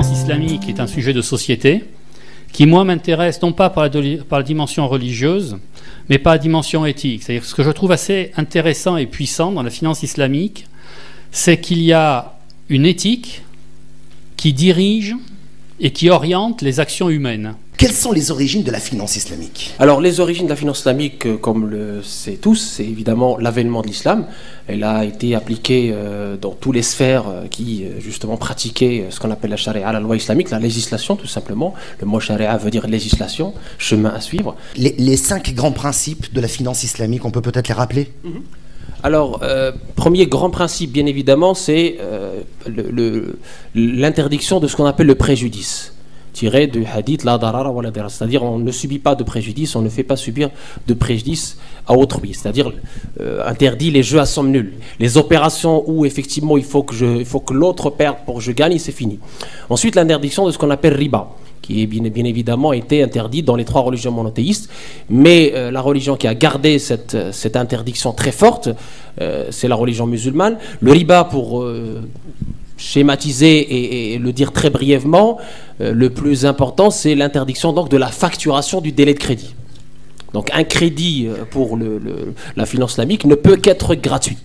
finance islamique est un sujet de société qui, moi, m'intéresse non pas par la dimension religieuse, mais par la dimension éthique. C'est-à-dire que ce que je trouve assez intéressant et puissant dans la finance islamique, c'est qu'il y a une éthique qui dirige et qui oriente les actions humaines. Quelles sont les origines de la finance islamique? Alors, les origines de la finance islamique, comme le sait tous, c'est évidemment l'avènement de l'islam. Elle a été appliquée dans toutes les sphères qui, justement, pratiquaient ce qu'on appelle la charia, la loi islamique, la législation, tout simplement. Le mot charia veut dire législation, chemin à suivre. Les 5 grands principes de la finance islamique, on peut peut-être les rappeler? Alors, premier grand principe, bien évidemment, c'est l'interdiction de ce qu'on appelle le préjudice, tiré du hadith la darara wa la dirar, c'est-à-dire on ne subit pas de préjudice, on ne fait pas subir de préjudice à autrui, c'est-à-dire interdit les jeux à somme nulle, les opérations où effectivement il faut que l'autre perde pour que je gagne, c'est fini. Ensuite, l'interdiction de ce qu'on appelle riba, qui est bien évidemment été interdit dans les 3 religions monothéistes, mais la religion qui a gardé cette interdiction très forte, c'est la religion musulmane. Le riba, pour schématiser et le dire très brièvement, le plus important, c'est l'interdiction donc de la facturation du délai de crédit. Donc un crédit pour la finance islamique ne peut qu'être gratuit.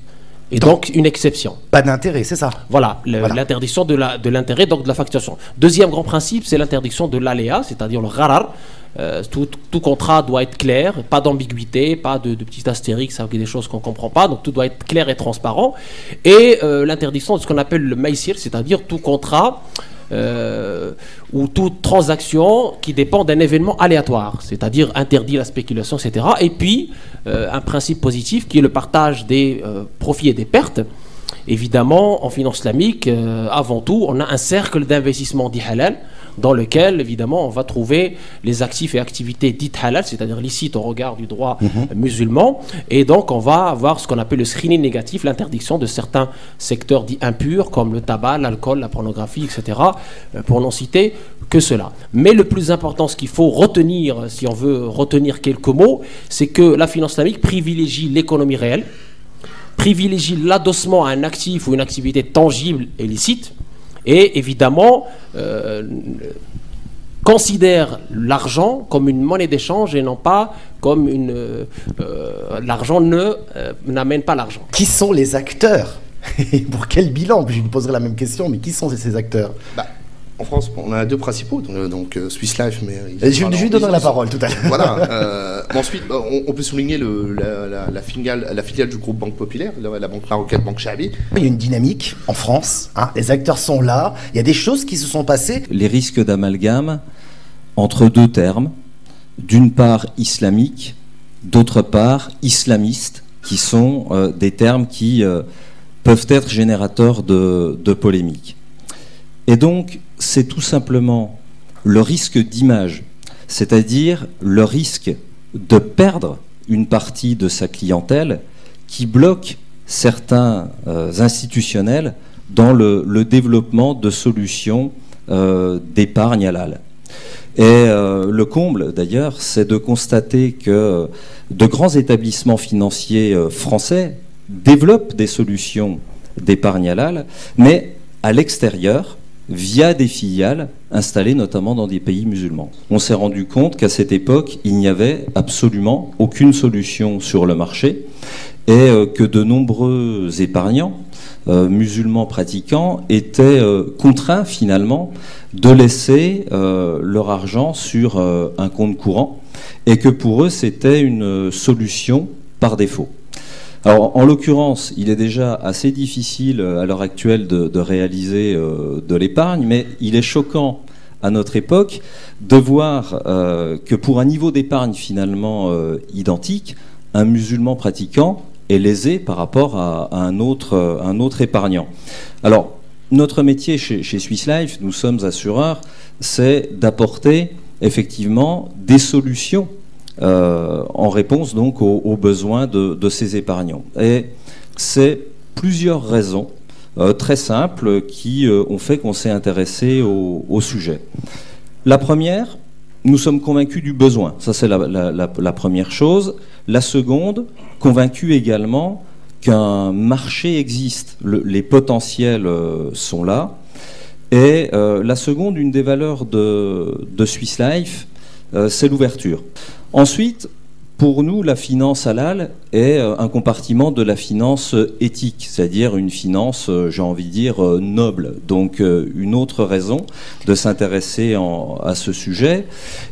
Et donc une exception. Pas d'intérêt, c'est ça? Voilà, l'interdiction de l'intérêt, donc de la facturation. Deuxième grand principe, c'est l'interdiction de l'aléa, c'est-à-dire le gharar. Tout contrat doit être clair, pas d'ambiguïté, pas de petits astérix avec des choses qu'on ne comprend pas, donc tout doit être clair et transparent. Et l'interdiction de ce qu'on appelle le maïsir, c'est-à-dire tout contrat ou toute transaction qui dépend d'un événement aléatoire, c'est-à-dire interdit la spéculation, etc. Et puis, un principe positif qui est le partage des profits et des pertes. Évidemment, en finance islamique, avant tout, on a un cercle d'investissement dit halal, dans lequel, évidemment, on va trouver les actifs et activités dites halal, c'est-à-dire licites au regard du droit musulman. Et donc, on va avoir ce qu'on appelle le screening négatif, l'interdiction de certains secteurs dits impurs, comme le tabac, l'alcool, la pornographie, etc., pour n'en citer que cela. Mais le plus important, ce qu'il faut retenir, si on veut retenir quelques mots, c'est que la finance islamique privilégie l'économie réelle, privilégie l'adossement à un actif ou une activité tangible et licite, et évidemment considère l'argent comme une monnaie d'échange et non pas comme l'argent n'amène pas l'argent. Qui sont les acteurs? Et pour quel bilan? Je vous poserai la même question, mais qui sont ces acteurs? En France, on a 2 principaux, donc Swiss Life, mais... Je lui donnerai la parole tout à l'heure. Voilà. Ensuite, on peut souligner la filiale du groupe Banque Populaire, la banque marocaine Banque Chabi. Il y a une dynamique en France, hein, les acteurs sont là, il y a des choses qui se sont passées. Les risques d'amalgame entre 2 termes, d'une part islamique, d'autre part islamiste, qui sont des termes qui peuvent être générateurs de polémiques. Et donc, c'est tout simplement le risque d'image, c'est-à-dire le risque de perdre une partie de sa clientèle qui bloque certains institutionnels dans le développement de solutions d'épargne halal. Et le comble, d'ailleurs, c'est de constater que de grands établissements financiers français développent des solutions d'épargne halal, mais à l'extérieur, via des filiales installées notamment dans des pays musulmans. On s'est rendu compte qu'à cette époque, il n'y avait absolument aucune solution sur le marché et que de nombreux épargnants musulmans pratiquants étaient contraints finalement de laisser leur argent sur un compte courant et que pour eux, c'était une solution par défaut. Alors, en l'occurrence, il est déjà assez difficile à l'heure actuelle de réaliser de l'épargne, mais il est choquant à notre époque de voir que pour un niveau d'épargne finalement identique, un musulman pratiquant est lésé par rapport à un autre épargnant. Alors, notre métier chez Swiss Life, nous sommes assureurs, c'est d'apporter effectivement des solutions en réponse donc aux besoins de ces épargnants. Et c'est plusieurs raisons très simples qui ont fait qu'on s'est intéressé au sujet. La première, nous sommes convaincus du besoin. Ça, c'est la première chose. La seconde, convaincus également qu'un marché existe. Les potentiels sont là. Et la seconde, une des valeurs de Swiss Life, c'est l'ouverture. Ensuite, pour nous, la finance halal est un compartiment de la finance éthique, c'est-à-dire une finance, j'ai envie de dire, noble. Donc une autre raison de s'intéresser à ce sujet.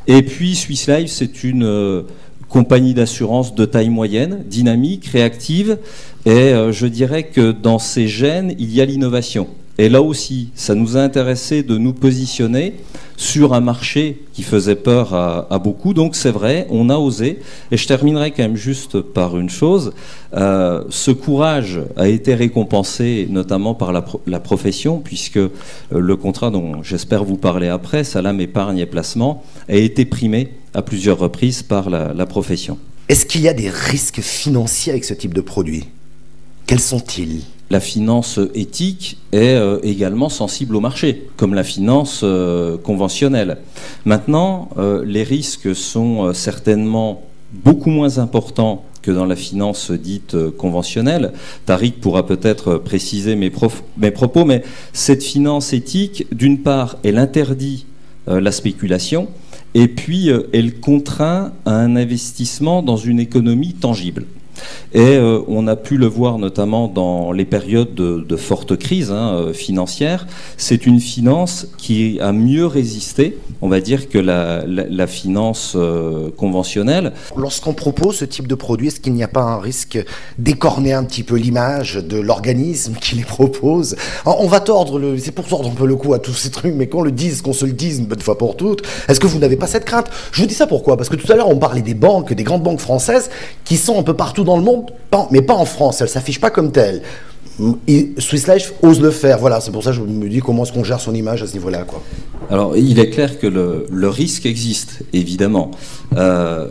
Et puis Swiss Life, c'est une compagnie d'assurance de taille moyenne, dynamique, réactive, et je dirais que dans ses gènes, il y a l'innovation. Et là aussi, ça nous a intéressé de nous positionner sur un marché qui faisait peur à beaucoup. Donc c'est vrai, on a osé. Et je terminerai quand même juste par une chose. Ce courage a été récompensé notamment par la profession, puisque le contrat dont j'espère vous parler après, Salam Épargne et Placement, a été primé à plusieurs reprises par la profession. Est-ce qu'il y a des risques financiers avec ce type de produit? Quels sont-ils? La finance éthique est également sensible au marché, comme la finance conventionnelle. Maintenant, les risques sont certainement beaucoup moins importants que dans la finance dite conventionnelle. Tariq pourra peut-être préciser mes propos, mais cette finance éthique, d'une part, elle interdit la spéculation, et puis elle contraint à un investissement dans une économie tangible. Et on a pu le voir notamment dans les périodes de forte crise financière. C'est une finance qui a mieux résisté, on va dire, que la finance conventionnelle. Lorsqu'on propose ce type de produit, est-ce qu'il n'y a pas un risque d'écorner un petit peu l'image de l'organisme qui les propose? On va tordre c'est pour tordre un peu le cou à tous ces trucs, mais qu'on se le dise une bonne fois pour toutes. Est-ce que vous n'avez pas cette crainte? Je vous dis ça pourquoi? Parce que tout à l'heure on parlait des banques, des grandes banques françaises qui sont un peu partout dans le monde, mais pas en France, elles ne s'affichent pas comme telles. Et Swiss Life ose le faire, voilà, c'est pour ça que je me dis comment est-ce qu'on gère son image à ce niveau-là, quoi. Alors, il est clair que le risque existe, évidemment.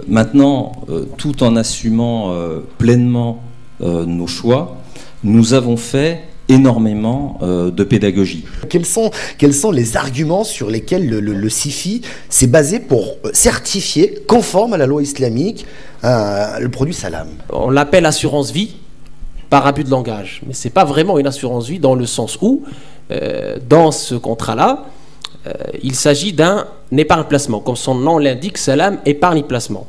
Maintenant, tout en assumant pleinement nos choix, nous avons fait énormément de pédagogie. Quels sont les arguments sur lesquels le CIFI s'est basé pour certifier, conforme à la loi islamique, le produit Salam? On l'appelle assurance vie par abus de langage, mais c'est pas vraiment une assurance vie dans le sens où, dans ce contrat-là, il s'agit d'un épargne-placement. Comme son nom l'indique, Salam épargne-placement.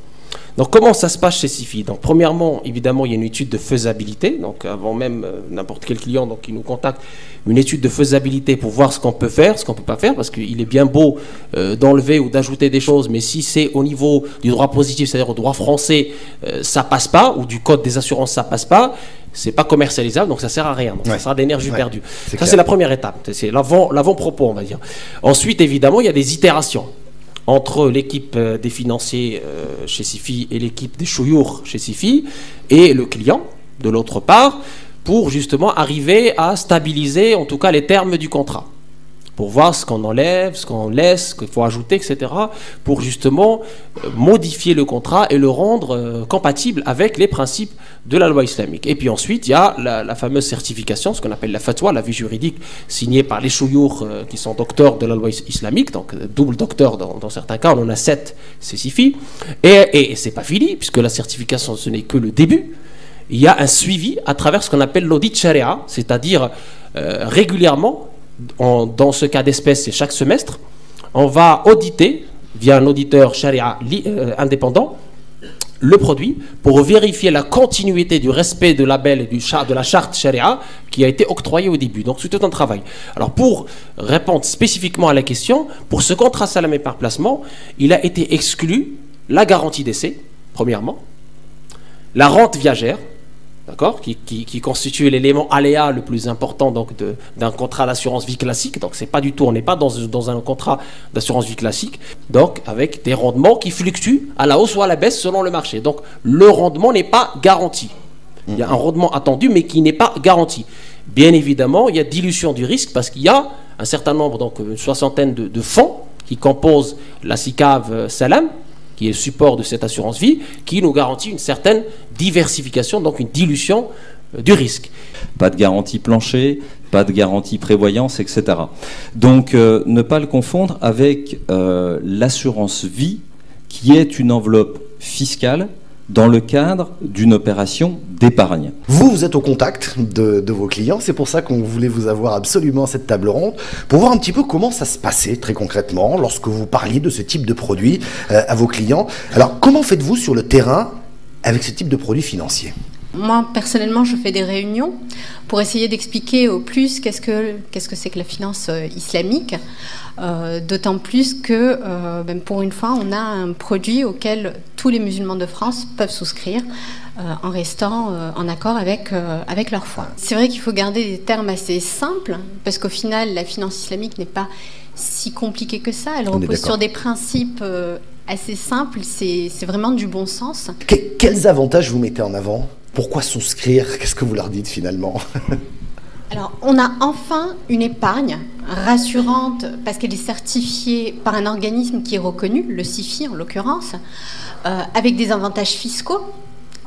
Donc comment ça se passe chez CIFI? Donc premièrement, évidemment, il y a une étude de faisabilité. Donc avant même n'importe quel client qui nous contacte, une étude de faisabilité pour voir ce qu'on peut faire, ce qu'on peut pas faire, parce qu'il est bien beau d'enlever ou d'ajouter des choses, mais si c'est au niveau du droit positif, c'est-à-dire au droit français, ça passe pas, ou du code des assurances, ça passe pas, c'est pas commercialisable, donc ça sert à rien. Donc ça sera d'énergie perdue. Ça, c'est la première étape. C'est l'avant-propos, on va dire. Ensuite, évidemment, il y a des itérations entre l'équipe des financiers chez CIFI et l'équipe des chouyours chez CIFI et le client, de l'autre part, pour justement arriver à stabiliser en tout cas les termes du contrat, pour voir ce qu'on enlève, ce qu'on laisse, ce qu'il faut ajouter, etc., pour justement modifier le contrat et le rendre compatible avec les principes de la loi islamique. Et puis ensuite, il y a la fameuse certification, ce qu'on appelle la fatwa, la vie juridique, signée par les chouyours qui sont docteurs de la loi islamique, donc double docteur dans certains cas, on en a 7, c'est CIFI. Et c'est pas fini, puisque la certification, ce n'est que le début. Il y a un suivi à travers ce qu'on appelle l'audit sharia, c'est-à-dire régulièrement, dans ce cas d'espèce, c'est chaque semestre, on va auditer, via un auditeur sharia indépendant, le produit pour vérifier la continuité du respect de label et de la charte sharia qui a été octroyée au début. Donc c'est tout un travail. Alors pour répondre spécifiquement à la question, pour ce contrat Salam Épargne Placement, il a été exclu la garantie d'essai, premièrement, la rente viagère, d'accord, qui constitue l'élément aléa le plus important donc d'un contrat d'assurance vie classique. Donc c'est pas du tout, on n'est pas dans un contrat d'assurance vie classique, donc avec des rendements qui fluctuent à la hausse ou à la baisse selon le marché. Donc le rendement n'est pas garanti. Il y a un rendement attendu mais qui n'est pas garanti. Bien évidemment, il y a dilution du risque parce qu'il y a un certain nombre, donc une soixantaine de fonds qui composent la SICAV Salam, qui est le support de cette assurance vie, qui nous garantit une certaine diversification, donc une dilution du risque. Pas de garantie plancher, pas de garantie prévoyance, etc. Donc ne pas le confondre avec l'assurance vie, qui est une enveloppe fiscale dans le cadre d'une opération d'épargne. Vous êtes au contact de vos clients, c'est pour ça qu'on voulait vous avoir absolument à cette table ronde, pour voir un petit peu comment ça se passait très concrètement lorsque vous parliez de ce type de produit à vos clients. Alors, comment faites-vous sur le terrain avec ce type de produits financiers ? Moi, personnellement, je fais des réunions pour essayer d'expliquer au plus qu'est-ce que c'est que la finance islamique, d'autant plus que, pour une fois, on a un produit auquel tous les musulmans de France peuvent souscrire en restant en accord avec leur foi. C'est vrai qu'il faut garder des termes assez simples, parce qu'au final, la finance islamique n'est pas si compliquée que ça. Elle repose sur des principes assez simples, c'est vraiment du bon sens. Quels avantages vous mettez en avant ? Pourquoi souscrire ? Qu'est-ce que vous leur dites finalement ? Alors, on a enfin une épargne rassurante parce qu'elle est certifiée par un organisme qui est reconnu, le SIFI en l'occurrence, avec des avantages fiscaux.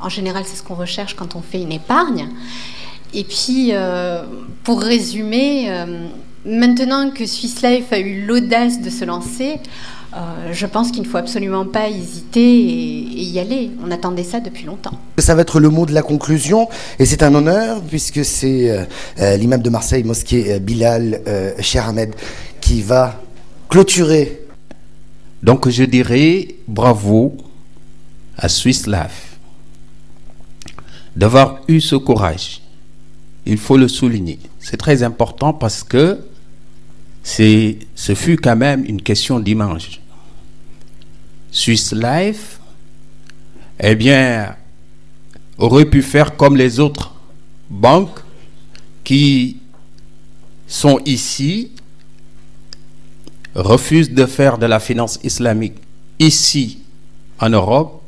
En général, c'est ce qu'on recherche quand on fait une épargne. Et puis, pour résumer, maintenant que Swiss Life a eu l'audace de se lancer, je pense qu'il ne faut absolument pas hésiter et y aller. On attendait ça depuis longtemps. Ça va être le mot de la conclusion, et c'est un honneur, puisque c'est l'imam de Marseille, mosquée Bilal Cher Ahmed, qui va clôturer. Donc je dirais bravo à Swiss Life d'avoir eu ce courage. Il faut le souligner. C'est très important parce que ce fut quand même une question d'image. Swiss Life, eh bien, aurait pu faire comme les autres banques qui sont ici, refusent de faire de la finance islamique ici en Europe,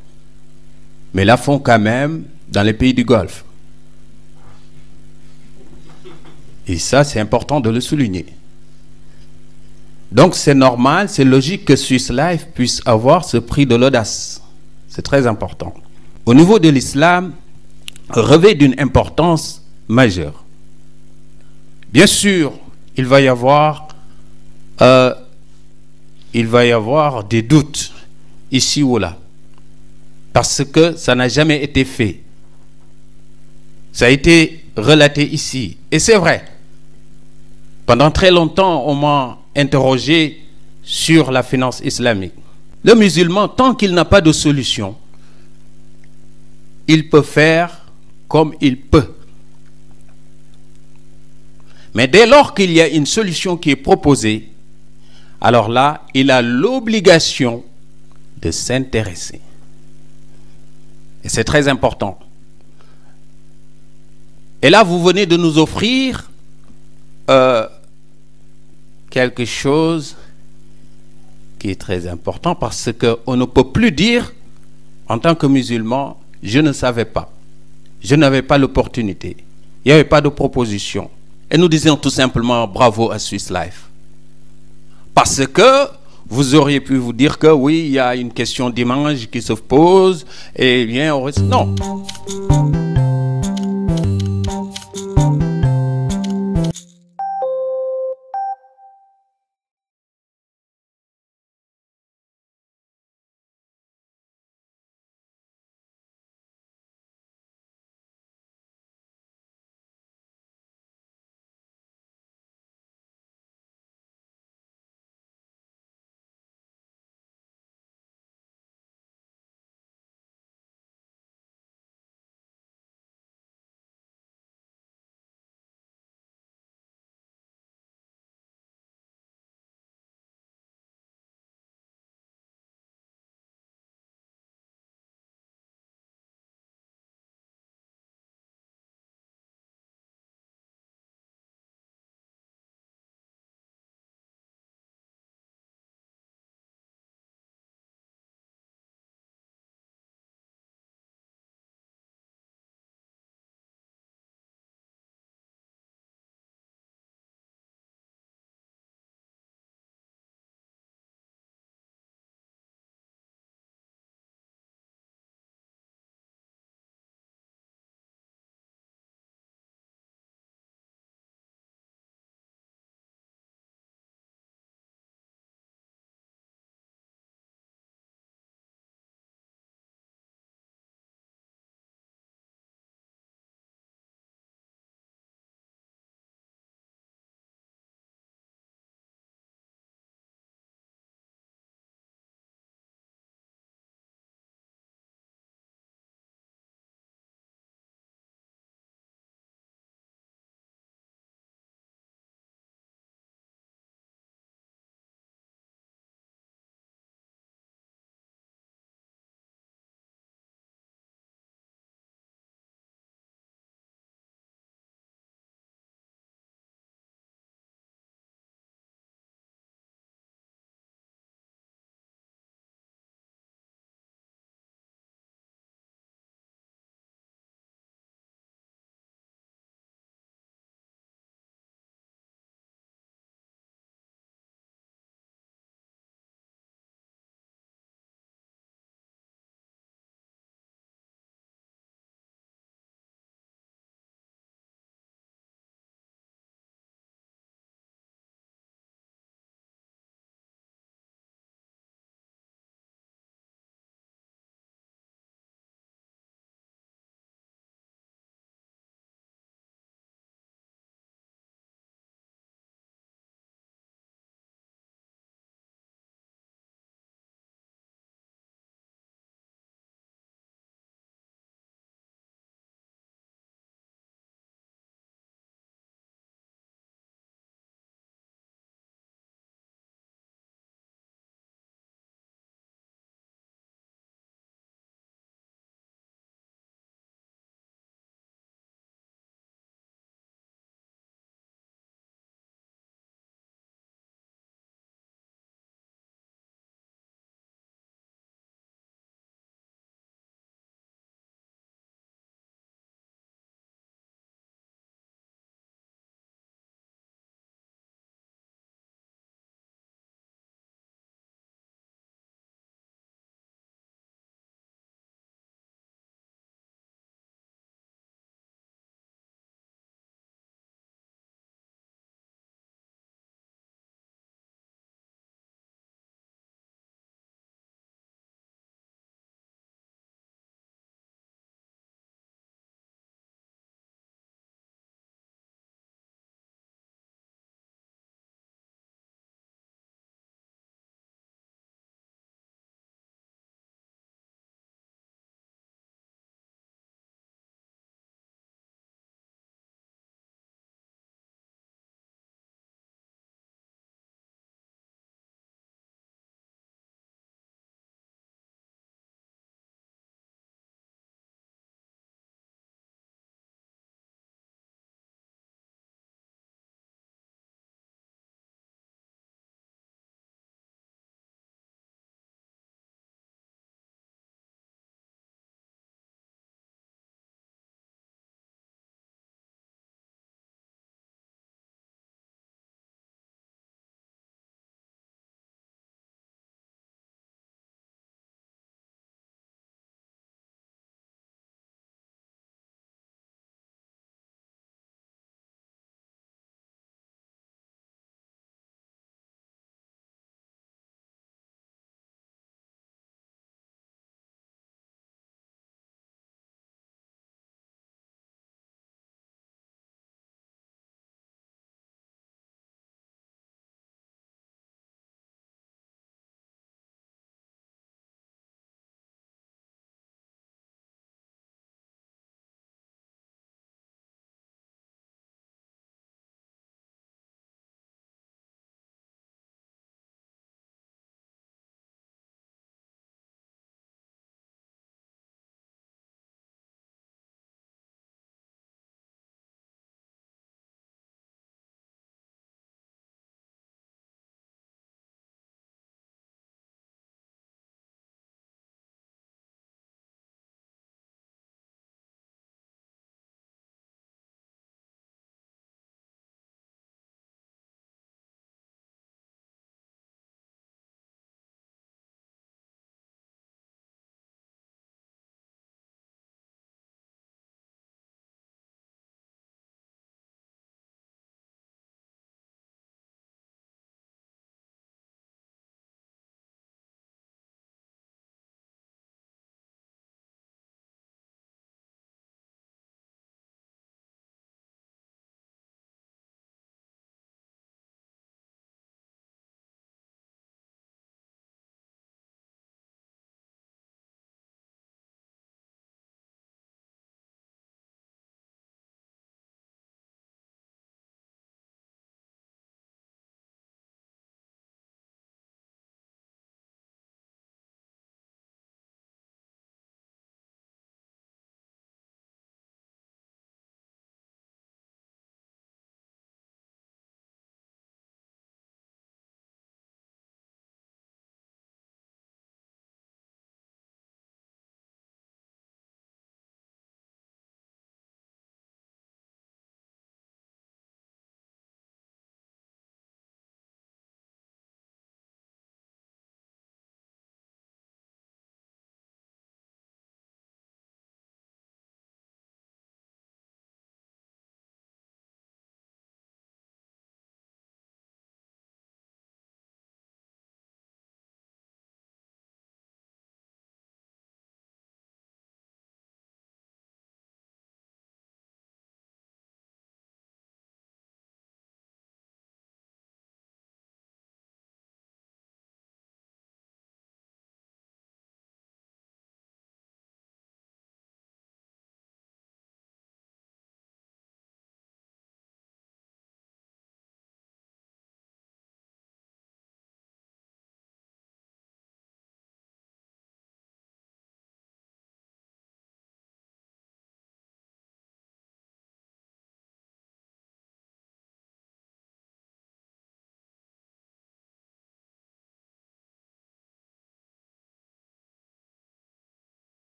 mais la font quand même dans les pays du Golfe. Et ça, c'est important de le souligner. Donc c'est normal, c'est logique que Swiss Life puisse avoir ce prix de l'audace. C'est très important. Au niveau de l'islam, revêt d'une importance majeure. Bien sûr, il va y avoir des doutes ici ou là, parce que ça n'a jamais été fait. Ça a été relaté ici, et c'est vrai. Pendant très longtemps, on m'a interrogé sur la finance islamique. Le musulman, tant qu'il n'a pas de solution, il peut faire comme il peut. Mais dès lors qu'il y a une solution qui est proposée, alors là, il a l'obligation de s'intéresser. Et c'est très important. Et là, vous venez de nous offrir quelque chose qui est très important, parce qu'on ne peut plus dire en tant que musulman, je ne savais pas, je n'avais pas l'opportunité, il n'y avait pas de proposition. Et nous disons tout simplement bravo à Swiss Life, parce que vous auriez pu vous dire que oui, il y a une question d'image qui se pose, et bien non.